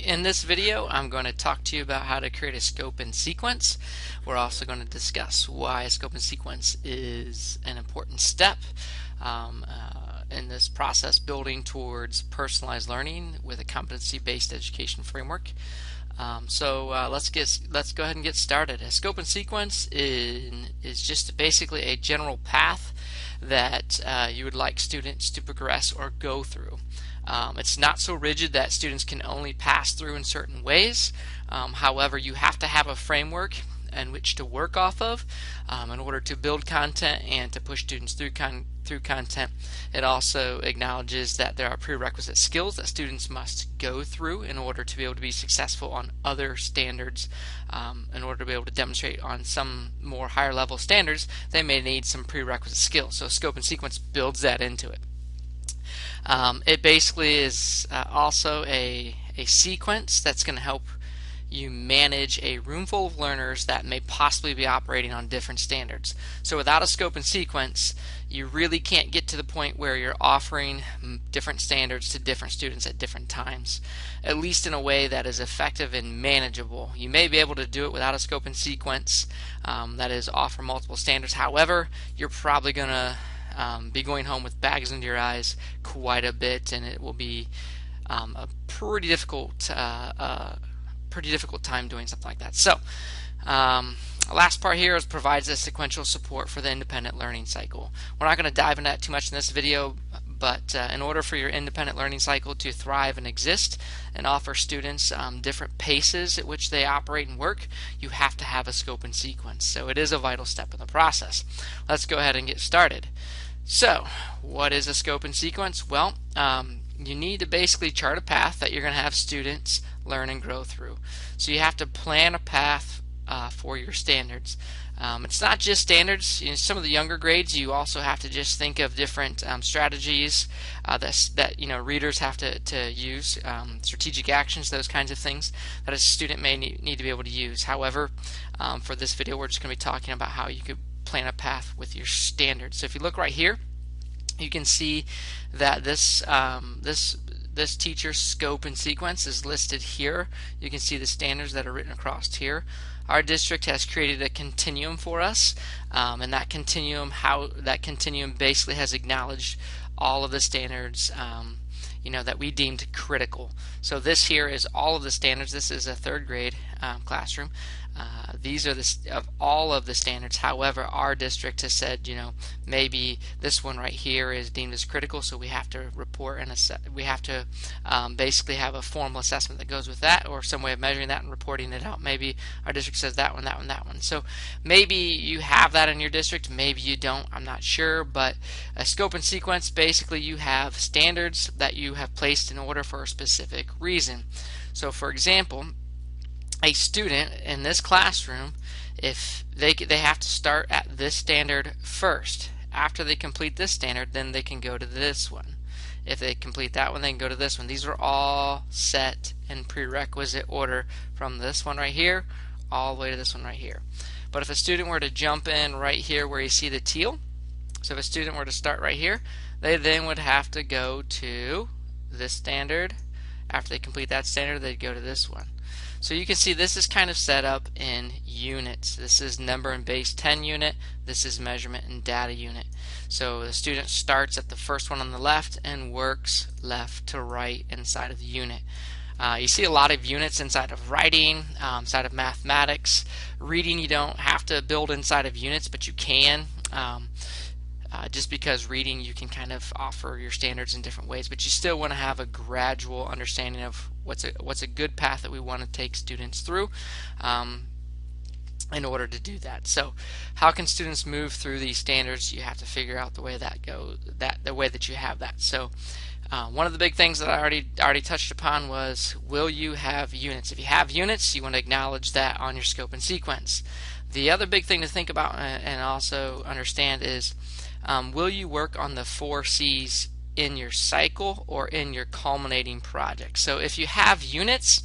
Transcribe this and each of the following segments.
in this video I'm going to talk to you about how to create a scope and sequence. We're also going to discuss why a scope and sequence is an important step in this process building towards personalized learning with a competency-based education framework. Let's go ahead and get started. A scope and sequence is just basically a general path that you would like students to progress or go through. It's not so rigid that students can only pass through in certain ways. However, you have to have a framework in which to work off of in order to build content and to push students through content. It also acknowledges that there are prerequisite skills that students must go through in order to be able to be successful on other standards. In order to be able to demonstrate on some more higher level standards, they may need some prerequisite skills. So scope and sequence builds that into it. It basically is also a sequence that's going to help you manage a room full of learners that may possibly be operating on different standards. So without a scope and sequence, you really can't get to the point where you're offering different standards to different students at different times, at least in a way that is effective and manageable. You may be able to do it without a scope and sequence, that is, offer multiple standards. However, you're probably going to be going home with bags under your eyes quite a bit, and it will be a pretty difficult time doing something like that. So last part here is provides a sequential support for the independent learning cycle. We're not going to dive into that too much in this video, but in order for your independent learning cycle to thrive and exist and offer students different paces at which they operate and work, you have to have a scope and sequence. So it is a vital step in the process. Let's go ahead and get started. So what is a scope and sequence? Well, you need to basically chart a path that you're going to have students learn and grow through. So you have to plan a path for your standards. It's not just standards. In some of the younger grades, you also have to just think of different strategies that readers have to use, strategic actions, those kinds of things that a student may need to be able to use. However, for this video, we're just going to be talking about how you could plan a path with your standards. So if you look right here, you can see that this teacher's scope and sequence is listed here. You can see the standards that are written across here. Our district has created a continuum for us, and that continuum basically has acknowledged all of the standards that we deemed critical. So this here is all of the standards. This is a third grade classroom. These are of all of the standards. However, our district has said, maybe this one right here is deemed as critical, so we have to report and we have to basically have a formal assessment that goes with that, or some way of measuring that and reporting it out. Maybe our district says that one, that one, that one. So maybe you have that in your district, maybe you don't. I'm not sure, but a scope and sequence, basically you have standards that you have placed in order for a specific reason. So for example, a student in this classroom, if they have to start at this standard first. After they complete this standard, then they can go to this one. If they complete that one, they can go to this one. These are all set in prerequisite order from this one right here all the way to this one right here. But if a student were to jump in right here where you see the teal, so if a student were to start right here, they then would have to go to this standard. After they complete that standard, they'd go to this one. So you can see this is kind of set up in units. This is number and base 10 unit. This is measurement and data unit. So the student starts at the first one on the left and works left to right inside of the unit. You see a lot of units inside of writing, inside of mathematics. Reading, you don't have to build inside of units, but you can. Just because reading, you can kind of offer your standards in different ways, but you still want to have a gradual understanding of what's a good path that we want to take students through in order to do that. So how can students move through these standards? You have to figure out the way that goes, the way that you have that. So one of the big things that I already touched upon was, will you have units? If you have units, you want to acknowledge that on your scope and sequence. The other big thing to think about and also understand is, will you work on the 4 C's in your cycle or in your culminating project? So if you have units,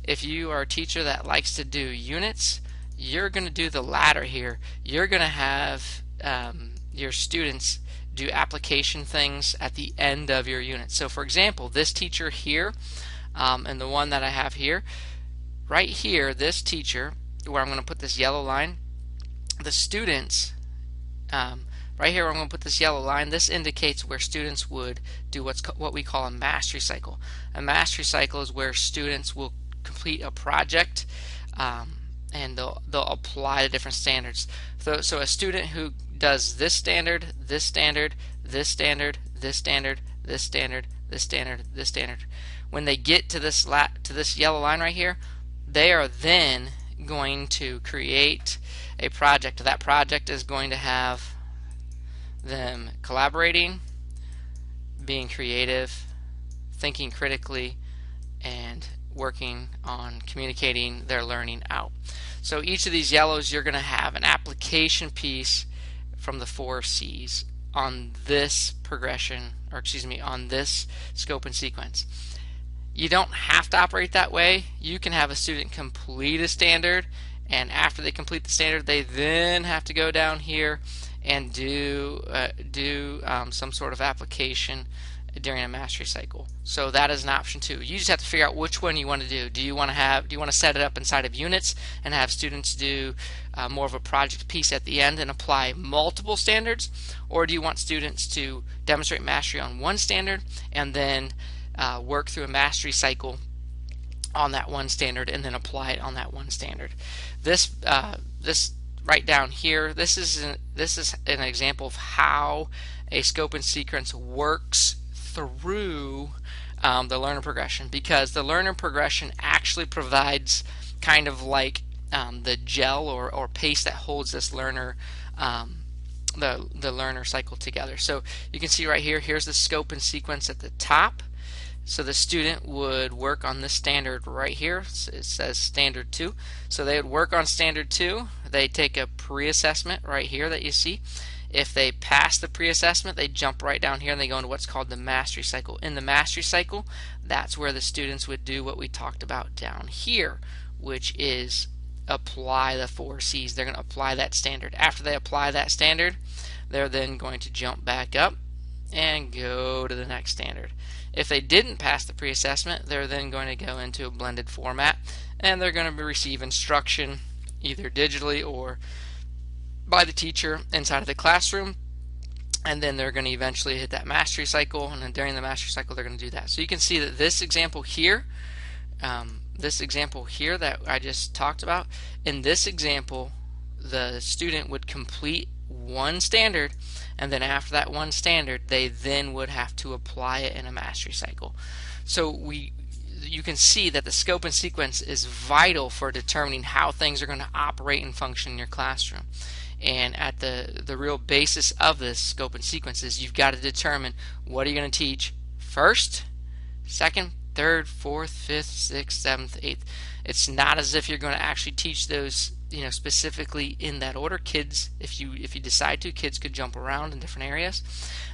if you are a teacher that likes to do units, you're going to do the latter here. You're going to have your students do application things at the end of your unit. So for example, this teacher here And the one that I have here, right here, this teacher, where I'm going to put this yellow line, the students, right here where I'm going to put this yellow line, this indicates where students would do what we call a mastery cycle. A mastery cycle is where students will complete a project, and they'll apply the different standards. So a student who does this standard, this standard, this standard, this standard, this standard, this standard, this standard, when they get to this yellow line right here, they are then going to create a project. That project is going to have them collaborating, being creative, thinking critically, and working on communicating their learning out. So each of these yellows, you're going to have an application piece from the 4 C's on this progression, or excuse me, on this scope and sequence. You don't have to operate that way. You can have a student complete a standard, and after they complete the standard, they then have to go down here and do some sort of application during a mastery cycle. So that is an option too. You just have to figure out which one you want to do. Do you want to set it up inside of units and have students do more of a project piece at the end and apply multiple standards, or do you want students to demonstrate mastery on one standard and then work through a mastery cycle on that one standard and then apply it on that one standard? This right down here, this is an example of how a scope and sequence works through the learner progression, because the learner progression actually provides kind of like the gel or paste that holds this learner the learner cycle together. So you can see right here, here's the scope and sequence at the top. So the student would work on this standard right here. It says standard 2. So they would work on standard 2. They take a pre-assessment right here that you see. If they pass the pre-assessment, they jump right down here and they go into what's called the mastery cycle. In the mastery cycle, that's where the students would do what we talked about down here, which is apply the 4 C's. They're going to apply that standard. After they apply that standard, they're then going to jump back up and go to the next standard. If they didn't pass the pre-assessment, they're then going to go into a blended format, and they're going to receive instruction either digitally or by the teacher inside of the classroom, and then they're going to eventually hit that mastery cycle, and then during the mastery cycle they're going to do that. So you can see that this example here that I just talked about, in this example the student would complete one standard, and then after that one standard they then would have to apply it in a mastery cycle. So you can see that the scope and sequence is vital for determining how things are going to operate and function in your classroom. And at the real basis of this scope and sequence is you've got to determine what are you going to teach first, second, third, fourth, fifth, sixth, seventh, eighth. It's not as if you're going to actually teach those specifically in that order. Kids, if you decide to, kids could jump around in different areas.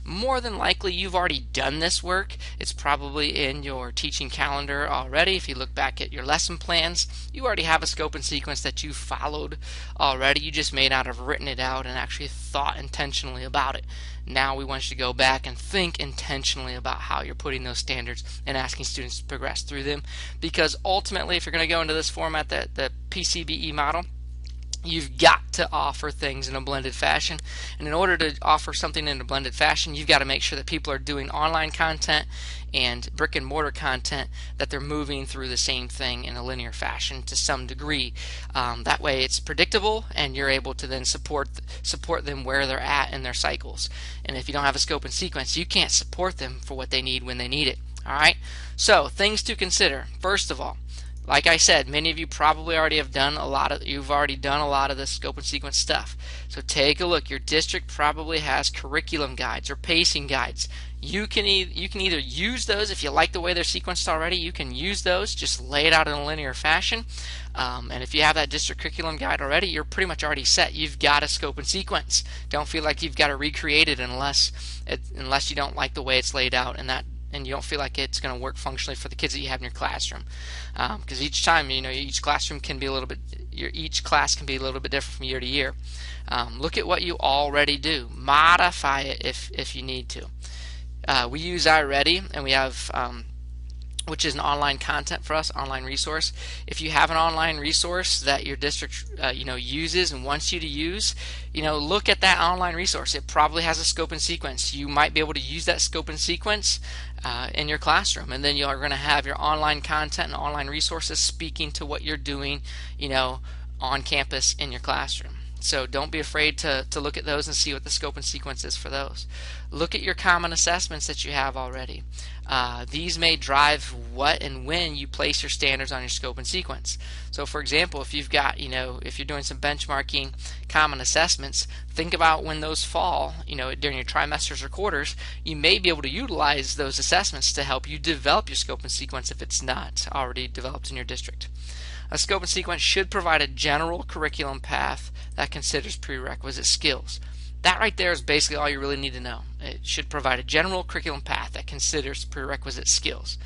More than likely you've already done this work. It's probably in your teaching calendar already. If you look back at your lesson plans, you already have a scope and sequence that you followed already. You just may not have written it out and actually thought intentionally about it. Now we want you to go back and think intentionally about how you're putting those standards and asking students to progress through them, because ultimately if you're going to go into this format, the PCBE model, you've got to offer things in a blended fashion. And in order to offer something in a blended fashion, you've got to make sure that people are doing online content and brick and mortar content, that they're moving through the same thing in a linear fashion to some degree. That way it's predictable and you're able to then support them where they're at in their cycles. And if you don't have a scope and sequence, you can't support them for what they need when they need it. Alright? So things to consider. First of all, like I said, many of you probably already have done you've already done a lot of this scope and sequence stuff. So take a look. Your district probably has curriculum guides or pacing guides. You can either use those if you like the way they're sequenced already. You can use those, just lay it out in a linear fashion. And if you have that district curriculum guide already, you're pretty much already set. You've got a scope and sequence. Don't feel like you've got to recreate it unless you don't like the way it's laid out and you don't feel like it's going to work functionally for the kids that you have in your classroom. Because each time, each classroom can be each class can be a little bit different from year to year. Look at what you already do. Modify it if you need to. We use iReady, and we have which is an online content for us, online resource. If you have an online resource that your district uses and wants you to use, look at that online resource. It probably has a scope and sequence. You might be able to use that scope and sequence in your classroom, and then you're going to have your online content and online resources speaking to what you're doing on campus in your classroom. So don't be afraid to look at those and see what the scope and sequence is for those. Look at your common assessments that you have already. These may drive what and when you place your standards on your scope and sequence. So for example, if you've got, if you're doing some benchmarking common assessments, think about when those fall, during your trimesters or quarters, you may be able to utilize those assessments to help you develop your scope and sequence if it's not already developed in your district. A scope and sequence should provide a general curriculum path that considers prerequisite skills. That right there is basically all you really need to know. It should provide a general curriculum path that considers prerequisite skills.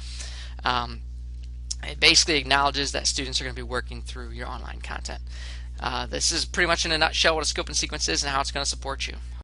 It basically acknowledges that students are going to be working through your online content. This is pretty much in a nutshell what a scope and sequence is and how it's going to support you.